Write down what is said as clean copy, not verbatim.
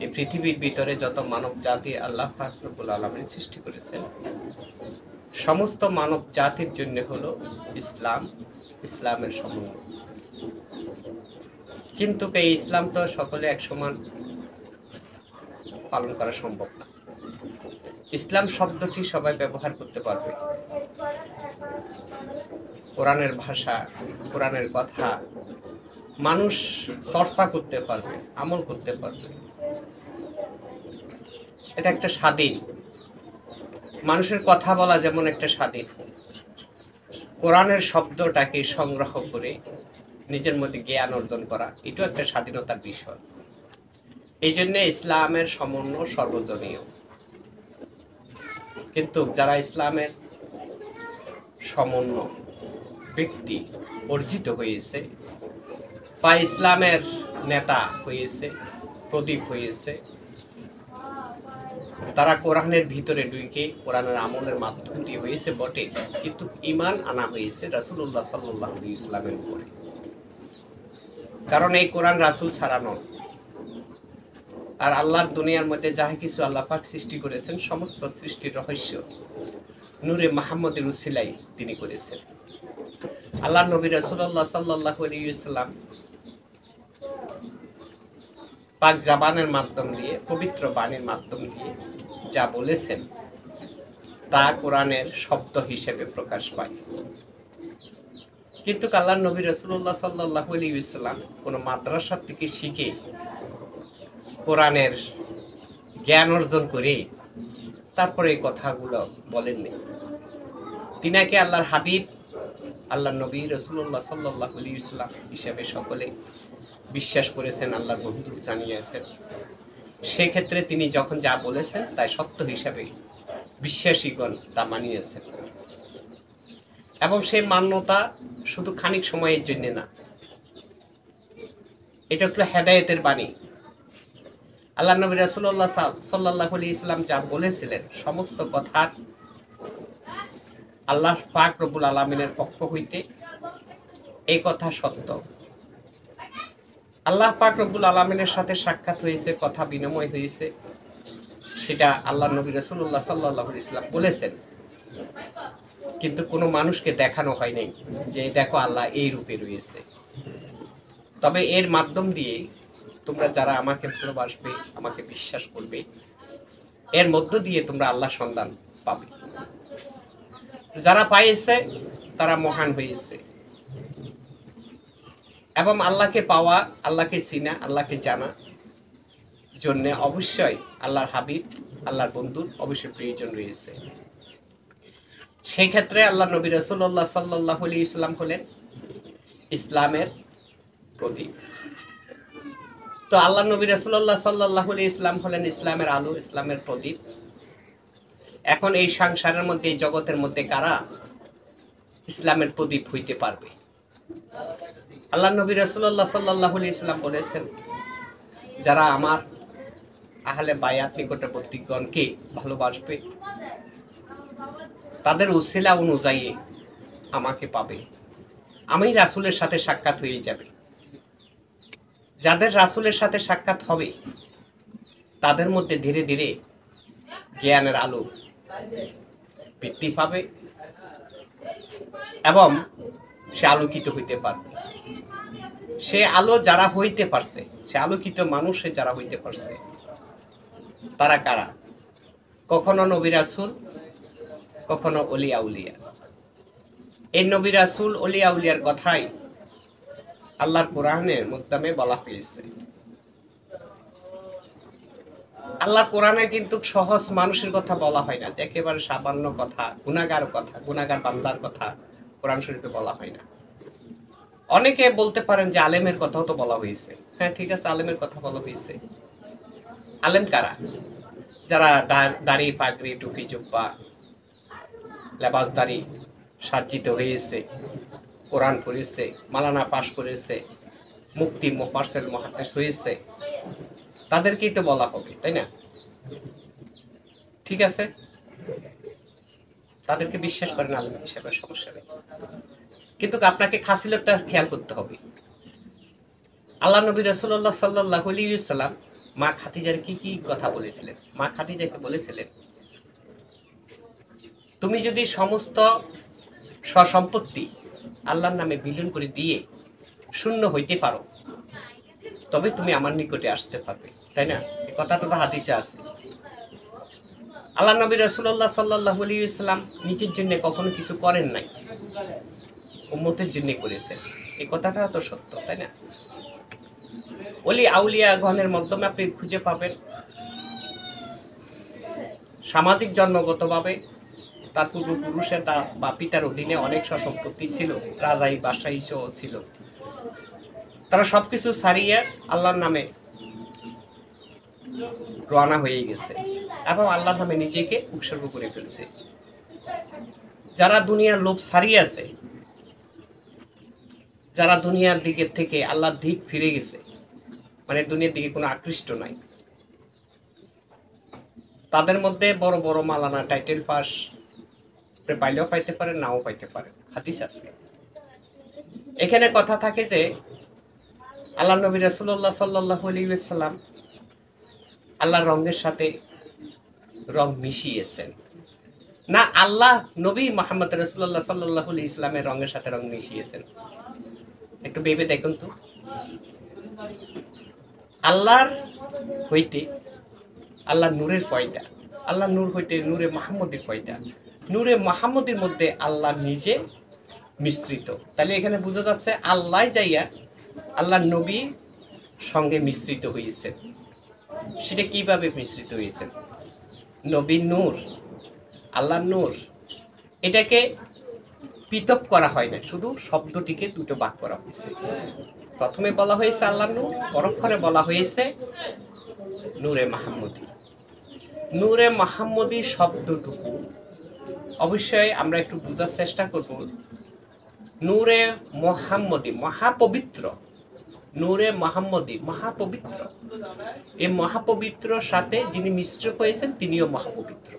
এই পৃথিবীর ভিতরে যত মানব জাতি আল্লাহ পাক রব্বুল আলামিন সৃষ্টি করেছেন, সমস্ত মানব জাতির জন্য হলো ইসলামের সমন্বয়। কিন্তু এই ইসলাম তো সকলে এক সমান পালন করা সম্ভব না। ইসলাম শব্দটি সবাই ব্যবহার করতে পারবে, কোরআনের ভাষা, কোরআনের কথা মানুষ চর্চা করতে পারবে, আমল করতে পারবে। এটা একটা স্বাধীন, মানুষের কথা বলা যেমন একটা স্বাধীন, কোরআনের শব্দটাকে সংগ্রহ করে নিজের মধ্যে জ্ঞান অর্জন করা, এটাও একটা স্বাধীনতার বিষয়। এই জন্য ইসলামের সমন্বয় সর্বজনীয়। কিন্তু যারা ইসলামের সমন্বয় ব্যক্তি অর্জিত হয়েছে বা ইসলামের নেতা হয়েছে, প্রদীপ হয়েছে, তারা কোরআনের ভিতরে ঢুকে কোরআনের আমলের মাধ্যম দিয়ে হয়েছে বটে, কিন্তু ঈমান আনা হয়েছে রাসূলুল্লাহ সাল্লাল্লাহু আলাইহি ওয়াসাল্লামের উপরে। কারণ এই কোরআন রাসূল ছাড়া নয়। আর আল্লাহর দুনিয়ার মধ্যে যাহা কিছু আল্লাহ পাক সৃষ্টি করেছেন, সমস্ত সৃষ্টির রহস্য নূরে মুহাম্মদের উসিলায় তিনি করেছেন। আল্লাহ নবী রাসূলুল্লাহ সাল্লাল্লাহু আলাইহি ওয়াসাল্লাম পাক জবানের মাধ্যম দিয়ে, পবিত্র বাণীর মাধ্যম দিয়ে যা বলেছেন তা কোরআনের শব্দ হিসেবে প্রকাশ পায়। কিন্তু আল্লাহর নবী রাসূলুল্লাহ সাল্লাল্লাহু আলাইহি ওয়াসাল্লাম কোনো মাদ্রাসা থেকে শিখে কোরআনের জ্ঞান অর্জন করে তারপরে এই কথাগুলো বলেননি। তিনাকে আল্লাহর হাবিব, আল্লাহর নবী রাসূলুল্লাহ সাল্লাল্লাহু আলাইহি ওয়াসাল্লাম হিসেবে সকলে বিশ্বাস করেছেন, আল্লাহর বন্ধু জানিয়েছেন। সেক্ষেত্রে তিনি যখন যা বলেছেন তাই সত্য হিসাবে বিশ্বাসীগণ তা মানিয়েছেন। এবং সেই মান্যতা শুধু খানিক সময়ের জন্য না, এটা হলো হেদায়েতের বাণী। আল্লাহ নবী রাসূলুল্লাহ সাল্লাল্লাহু আলাইহি ওয়াসাল্লাম যা বলেছিলেন সমস্ত কথা আল্লাহ পাক রব্বুল আলামিনের পক্ষ হইতে এই কথা সত্য। আল্লাহ পাক রব্বুল আলামিনের সাথে সাক্ষাৎ হয়েছে, কথা বিনিময় হয়েছে, সেটা আল্লাহ নবী রাসূলুল্লাহ সাল্লাল্লাহু আলাইহি ওয়াসাল্লাম বলেছেন। কিন্তু কোনো মানুষকে দেখানো হয়নি যে দেখো আল্লাহ এই রূপে রয়েছে। তবে এর মাধ্যম দিয়ে তোমরা যারা আমাকে ভালোবাসবে, আমাকে বিশ্বাস করবে, এর মধ্য দিয়ে তোমরা আল্লাহ সন্ধান পাবে। যারা পাইছে তারা মহান হয়েছে। এবং আল্লাহকে পাওয়া, আল্লাহকে চিনা, আল্লাহকে জানা জন্য অবশ্যই আল্লাহর হাবিব, আল্লাহর বন্ধুর অবশ্যই প্রয়োজন রয়েছে। সেই ক্ষেত্রে আল্লাহ নবী রাসূলুল্লাহ সাল্লাল্লাহু আলাইহি ওয়াসাল্লাম হলেন ইসলামের প্রতীক। তো আল্লাহ নবী রাসূলুল্লাহ সাল্লাল্লাহু আলাইহি ওয়াসাল্লাম হলেন ইসলামের আলো, ইসলামের প্রদীপ। এখন এই সংসারের মধ্যে, এই জগতের মধ্যে কারা ইসলামের প্রদীপ হইতে পারবে? আল্লাহ নবী রাসূলুল্লাহ সাল্লাল্লাহু আলাইহি ওয়াসাল্লাম বলেছেন, যারা আমার আহলে বায়াত নিকটবর্তীগণকে ভালোবাসবে, তাদের উসিলা অনুযায়ী আমাকে পাবে, আমি রাসূলের সাথে সাক্ষাৎ হয়ে যাবে। যাদের রাসূলের সাথে সাক্ষাৎ হবে তাদের মধ্যে ধীরে ধীরে জ্ঞানের আলো বৃদ্ধি পাবে এবং সে আলোকিত হইতে পারবে। সে আলো যারা হইতে পারছে, সে আলোকিত মানুষে যারা হইতে পারছে, তারা কারা? কখনো নবী রাসূল, কখনো ওলিয়া উলিয়া। এই নবী রাসূল, ওলিয়া উলিয়ার কথাই আল্লাহর কোরআনের মধ্যে বলা হয়েছে। আল্লাহর কোরআনে কিন্তু সহজ মানুষের কথা বলা হয় না, একেবারে সামান্য কথা, গুনাহগার কথা, গুনাহগার বান্দার কথা কোরআন শরীফে বলা হয় না। অনেকে বলতে পারেন যে আলেমের কথাও তো বলা হয়েছে। হ্যাঁ, ঠিক আছে, আলেমের কথা বলা হয়েছে। আলেম কারা? যারা দাড়ি, পাগড়ি, টুপি, জুব্বা, লেবাসদারি সাজ্জিত হয়েছে, কোরআন পড়েছে, মালানা পাশ করেছে, মুফতি মুফাসসির মুহাদ্দিস হয়েছে, তাদেরকেই তো বলা হবে, তাই না? ঠিক আছে, তাদেরকে বিশ্বাস করেন আলেম হিসেবে, সমস্যা নেই। কিন্তু আপনাকে খাসিলতটা খেয়াল করতে হবে। আল্লাহ নবী রাসূলুল্লাহ সাল্লাল্লাহু আলাইহি ওয়াসাল্লাম মা খাদিজার কি কি কথা বলেছিলেন? মা খাদিজাকে বলেছিলেন, তুমি যদি সমস্ত সম্পত্তি আল্লাহর নামে বিলীন করে দিয়ে শূন্য হইতে পারো, তবে তুমি আমার নিকটে আসতে পারবে, তাই না? এই কথাটা তো হাদিসে আছে। আল্লাহ নবী রাসূলুল্লাহ সাল্লাল্লাহু আলাইহি ওয়াসাল্লাম নিজের জন্য কখনো কিছু করেন নাই, উম্মতের জন্য করেছেন। এই কথাটা তো সত্য, তাই না? ওলি আউলিয়া গণের মাধ্যমে আপনি খুঁজে পাবেন সামাজিক জন্মগতভাবে তার পূর্বপুরুষের বা পিতার অধীনে অনেক সম্পত্তি ছিল, রাজাই বাদশাহী সহ ছিল। তারা সবকিছু ছাড়িয়ে আল্লাহর নামে রওনা হয়ে গেছে এবং আল্লাহর নামে নিজেকে উৎসর্গ করে ফেলছে। যারা দুনিয়ার লোভ ছাড়িয়ে আছে, যারা দুনিয়ার দিকে থেকে আল্লাহর দিক ফিরে গেছে, মানে দুনিয়ার দিকে কোনো আকৃষ্ট নাই, তাদের মধ্যে বড় বড় মালানা টাইটেল পাস পাইলেও পাইতে পারে, নাও পাইতে পারে, হাদিস আছে। এখানে কথা থাকে যে আল্লাহ নবী রাসূলুল্লাহ সাল্লাল্লাহু আলাইহি ওয়াসাল্লাম আল্লাহর রঙের সাথে রং মিশিয়েছেন না, আল্লাহ নবী মুহাম্মদ রাসূলুল্লাহ সাল্লাল্লাহু আলাইহি ওয়াসাল্লামের রঙের সাথে রং মিশিয়েছেন? একটু ভেবে দেখুন তো। আল্লাহর হইতে আল্লাহ নূরের পয়দা, আল্লাহ নূর হইতে নূরে মুহাম্মদের পয়দা, নূরে মুহাম্মদের মধ্যে আল্লাহ নিজে মিশ্রিত। তাহলে এখানে বোঝা যাচ্ছে আল্লাহ যাইয়া আল্লাহ নবী সঙ্গে মিশ্রিত হয়েছেন। সেটা কিভাবে মিশ্রিত হয়েছেন? নবীর নূর, আল্লাহ নূর, এটাকে পৃথক করা হয় না, শুধু শব্দটিকে দুটো ভাগ করা হয়েছে। প্রথমে বলা হয়েছে আল্লাহ নূর, পরক্ষণে বলা হয়েছে নূরে মুহাম্মদী। নূরে মুহাম্মদী শব্দটুকু অবশ্যই আমরা একটু বোঝার চেষ্টা করব। নূরে মুহাম্মদী মহাপবিত্র, নূরে মুহাম্মদী মহাপবিত্র। এই মহাপবিত্র সাথে যিনি মিশ্র হয়েছেন তিনিও মহাপবিত্র।